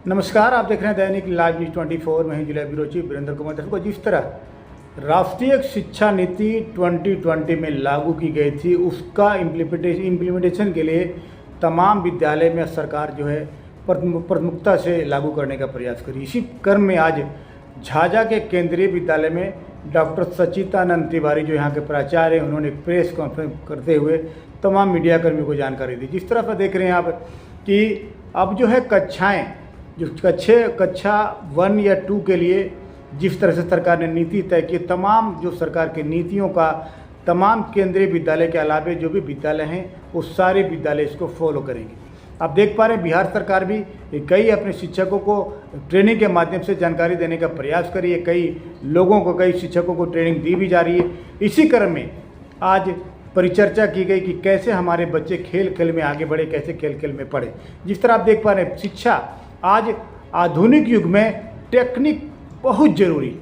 नमस्कार, आप देख रहे हैं दैनिक लाइव न्यूज 24। मैं जिला ब्यूरो चीफ वीरेंद्र कुमार। दर्शकों, जिस तरह राष्ट्रीय शिक्षा नीति 2020 में लागू की गई थी, उसका इम्प्लीमेंटेशन के लिए तमाम विद्यालय में सरकार जो है प्रमुखता से लागू करने का प्रयास करी। इसी क्रम में आज झाझा के केंद्रीय विद्यालय में डॉक्टर सच्चिदानंद तिवारी जो यहाँ के प्राचार्य हैं, उन्होंने एक प्रेस कॉन्फ्रेंस करते हुए तमाम मीडियाकर्मियों को जानकारी दी। जिस तरह पर देख रहे हैं आप कि अब जो है कक्षाएँ जो कक्षा 1 या 2 के लिए जिस तरह से सरकार ने नीति तय की, तमाम जो सरकार की नीतियों का तमाम केंद्रीय विद्यालय के अलावे जो भी विद्यालय हैं वो सारे विद्यालय इसको फॉलो करेंगे। आप देख पा रहे हैं बिहार सरकार भी कई अपने शिक्षकों को ट्रेनिंग के माध्यम से जानकारी देने का प्रयास करी है। कई लोगों को, कई शिक्षकों को ट्रेनिंग दी भी जा रही है। इसी क्रम में आज परिचर्चा की गई कि कैसे हमारे बच्चे खेल खेल में आगे बढ़े, कैसे खेल खेल में पढ़े। जिस तरह आप देख पा रहे हैं, शिक्षा आज आधुनिक युग में टेक्निक बहुत ज़रूरी।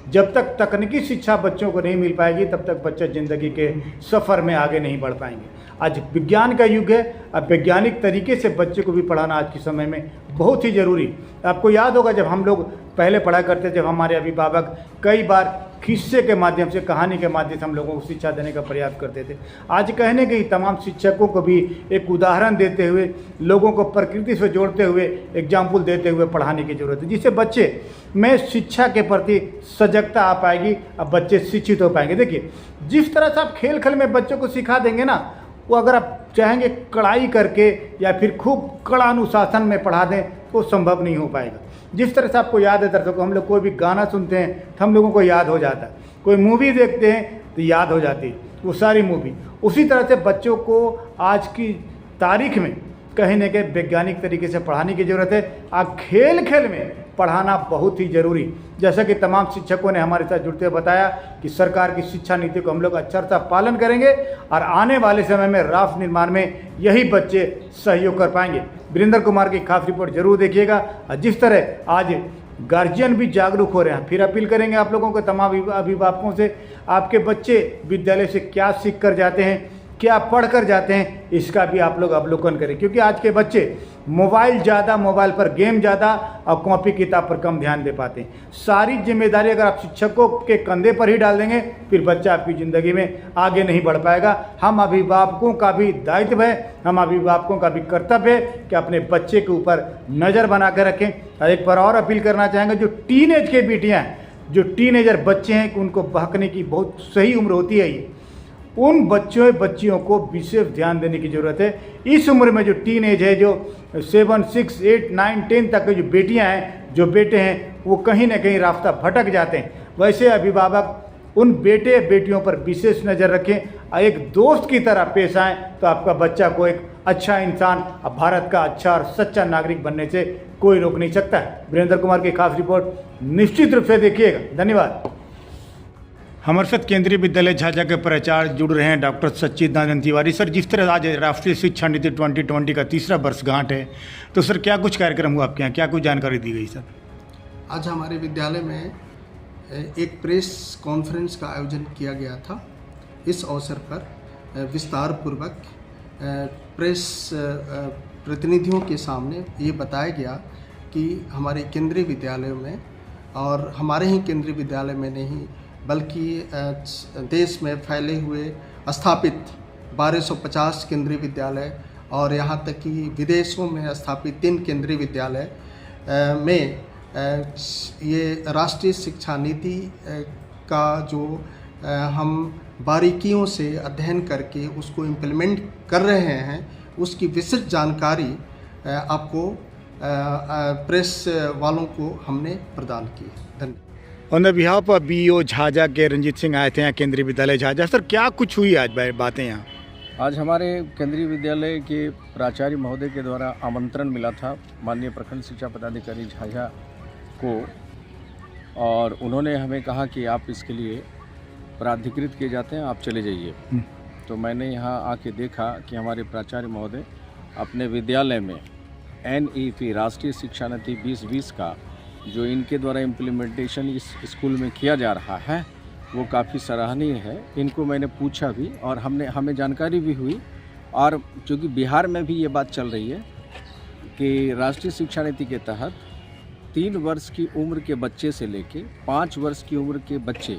जब तक तकनीकी शिक्षा बच्चों को नहीं मिल पाएगी तब तक बच्चे ज़िंदगी के सफ़र में आगे नहीं बढ़ पाएंगे। आज विज्ञान का युग है। अब वैज्ञानिक तरीके से बच्चे को भी पढ़ाना आज के समय में बहुत ही ज़रूरी। आपको याद होगा जब हम लोग पहले पढ़ा करते, जब हमारे अभिभावक कई बार किस्से के माध्यम से, कहानी के माध्यम से हम लोगों को शिक्षा देने का प्रयास करते थे। आज कहने के तमाम शिक्षकों को भी एक उदाहरण देते हुए, लोगों को प्रकृति से जोड़ते हुए, एग्जाम्पल देते हुए पढ़ाने की ज़रूरत है, जिससे बच्चे में शिक्षा के प्रति सजगता आ पाएगी। अब बच्चे शिक्षित हो पाएंगे। देखिए, जिस तरह से आप खेल खेल में बच्चों को सिखा देंगे ना, वो अगर आप चाहेंगे कड़ाई करके या फिर खूब कड़ा अनुशासन में पढ़ा दें तो संभव नहीं हो पाएगा। जिस तरह से आपको याद है दर्शकों, हम लोग कोई भी गाना सुनते हैं तो हम लोगों को याद हो जाता है, कोई मूवी देखते हैं तो याद हो जाती है वो सारी मूवी। उसी तरह से बच्चों को आज की तारीख में कहीं न कहीं वैज्ञानिक तरीके से पढ़ाने की ज़रूरत है। आज खेल खेल में पढ़ाना बहुत ही ज़रूरी। जैसा कि तमाम शिक्षकों ने हमारे साथ जुड़ते हुए बताया कि सरकार की शिक्षा नीति को हम लोग अक्षरशः पालन करेंगे और आने वाले समय में राष्ट्र निर्माण में यही बच्चे सहयोग कर पाएंगे। वीरेंद्र कुमार की खास रिपोर्ट जरूर देखिएगा। और जिस तरह आज गार्जियन भी जागरूक हो रहे हैं, फिर अपील करेंगे आप लोगों को, तमाम अभिभावकों से, आपके बच्चे विद्यालय से क्या सीख कर जाते हैं, क्या पढ़ कर जाते हैं, इसका भी आप लोग अवलोकन करें। क्योंकि आज के बच्चे मोबाइल ज़्यादा, मोबाइल पर गेम ज़्यादा और कॉपी किताब पर कम ध्यान दे पाते हैं। सारी जिम्मेदारी अगर आप शिक्षकों के कंधे पर ही डाल देंगे, फिर बच्चा आपकी ज़िंदगी में आगे नहीं बढ़ पाएगा। हम अभिभावकों का भी दायित्व है, हम अभिभावकों का भी कर्तव्य है कि अपने बच्चे के ऊपर नज़र बना कर रखें। और एक बार और अपील करना चाहेंगे, जो टीनेज के बेटियाँ हैं, जो टीनेजर बच्चे हैं, उनको बहकने की बहुत सही उम्र होती है। ये उन बच्चियों को विशेष ध्यान देने की ज़रूरत है। इस उम्र में जो टीनेज है, जो 7, 6, 8, 9, 10 तक की जो बेटियां हैं, जो बेटे हैं, वो कहीं ना कहीं रास्ता भटक जाते हैं। वैसे अभिभावक उन बेटे बेटियों पर विशेष नज़र रखें और एक दोस्त की तरह पेश आएँ, तो आपका बच्चा को एक अच्छा इंसान और भारत का अच्छा और सच्चा नागरिक बनने से कोई रोक नहीं सकता है। वीरेंद्र कुमार की खास रिपोर्ट निश्चित रूप से देखिएगा। धन्यवाद। हमारे साथ केंद्रीय विद्यालय झाझा के प्राचार्य जुड़ रहे हैं डॉक्टर सच्चिदानंद तिवारी। सर, जिस तरह आज राष्ट्रीय शिक्षा नीति 2020 का तीसरा वर्षगांठ है, तो सर क्या कुछ कार्यक्रम हुआ आपके यहाँ, क्या कुछ जानकारी दी गई सर? आज हमारे विद्यालय में एक प्रेस कॉन्फ्रेंस का आयोजन किया गया था। इस अवसर पर विस्तार पूर्वक प्रेस प्रतिनिधियों के सामने ये बताया गया कि हमारे केंद्रीय विद्यालयों में, और हमारे ही केंद्रीय विद्यालय में नहीं बल्कि देश में फैले हुए स्थापित 1250 केंद्रीय विद्यालय और यहाँ तक कि विदेशों में स्थापित 3 केंद्रीय विद्यालय में ये राष्ट्रीय शिक्षा नीति का जो हम बारीकियों से अध्ययन करके उसको इम्प्लीमेंट कर रहे हैं, उसकी विस्तृत जानकारी आपको प्रेस वालों को हमने प्रदान की। धन्यवाद। On the behalf of BEO Jhajha के रंजीत सिंह आए थे यहाँ केंद्रीय विद्यालय झाझा। सर, क्या कुछ हुई आज बातें यहाँ? आज हमारे केंद्रीय विद्यालय के प्राचार्य महोदय के द्वारा आमंत्रण मिला था माननीय प्रखंड शिक्षा पदाधिकारी झाझा को, और उन्होंने हमें कहा कि आप इसके लिए प्राधिकृत किए जाते हैं, आप चले जाइए। तो मैंने यहाँ आके देखा कि हमारे प्राचार्य महोदय अपने विद्यालय में NEP राष्ट्रीय शिक्षा नीति 2020 का जो इनके द्वारा इम्प्लीमेंटेशन इस स्कूल में किया जा रहा है वो काफ़ी सराहनीय है। इनको मैंने पूछा भी और हमें जानकारी भी हुई, और चूँकि बिहार में भी ये बात चल रही है कि राष्ट्रीय शिक्षा नीति के तहत 3 वर्ष की उम्र के बच्चे से लेके 5 वर्ष की उम्र के बच्चे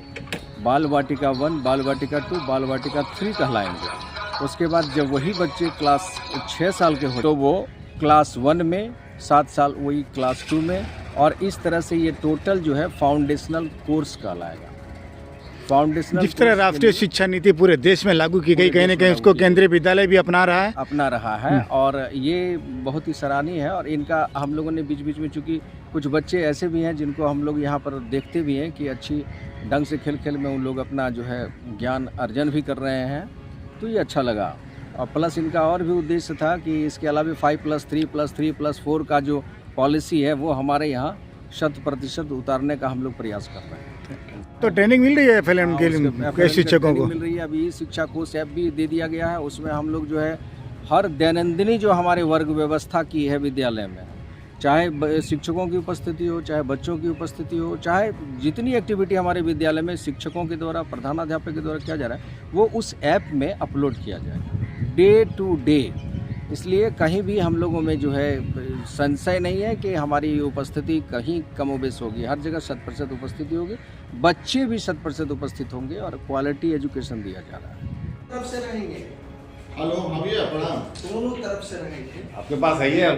बाल वाटिका 1, बाल वाटिका 2, बाल वाटिका 3 कहलाएंगे। उसके बाद जब वही बच्चे क्लास 6 साल के हो तो वो क्लास 1 में, 7 साल वही क्लास 2 में, और इस तरह से ये टोटल जो है फाउंडेशनल कोर्स कहलाएगा। फाउंडेशनल जिस तरह राष्ट्रीय शिक्षा नीति पूरे देश में लागू की गई, कहीं ना कहीं उसको केंद्रीय विद्यालय भी अपना रहा है। और ये बहुत ही सराहनीय है। और इनका हम लोगों ने बीच बीच में, चूँकि कुछ बच्चे ऐसे भी हैं जिनको हम लोग यहाँ पर देखते भी हैं कि अच्छी ढंग से खेल खेल में उन लोग अपना जो है ज्ञान अर्जन भी कर रहे हैं, तो ये अच्छा लगा। और प्लस इनका और भी उद्देश्य था कि इसके अलावा 5+3+3+4 का जो पॉलिसी है वो हमारे यहाँ 100% उतारने का हम लोग प्रयास कर रहे हैं। तो ट्रेनिंग मिल रही है FLM के शिक्षकों को? मिल रही है। अभी शिक्षा कोष ऐप भी दे दिया गया है, उसमें हम लोग जो है हर दैनंदिनी जो हमारे वर्ग व्यवस्था की है विद्यालय में, चाहे शिक्षकों की उपस्थिति हो, चाहे बच्चों की उपस्थिति हो, चाहे जितनी एक्टिविटी हमारे विद्यालय में शिक्षकों के द्वारा, प्रधानाध्यापक के द्वारा किया जा रहा है, वो उस ऐप में अपलोड किया जाएगा डे टू डे। इसलिए कहीं भी हम लोगों में जो है संशय नहीं है कि हमारी उपस्थिति कहीं कमोबेश होगी। हर जगह 100% उपस्थिति होगी, बच्चे भी 100% उपस्थित होंगे और क्वालिटी एजुकेशन दिया जा रहा है। तरफ से रहेंगे, हेलो, हाँ भैया प्रणाम। दोनों तरफ से रहेंगे। आपके पास है ये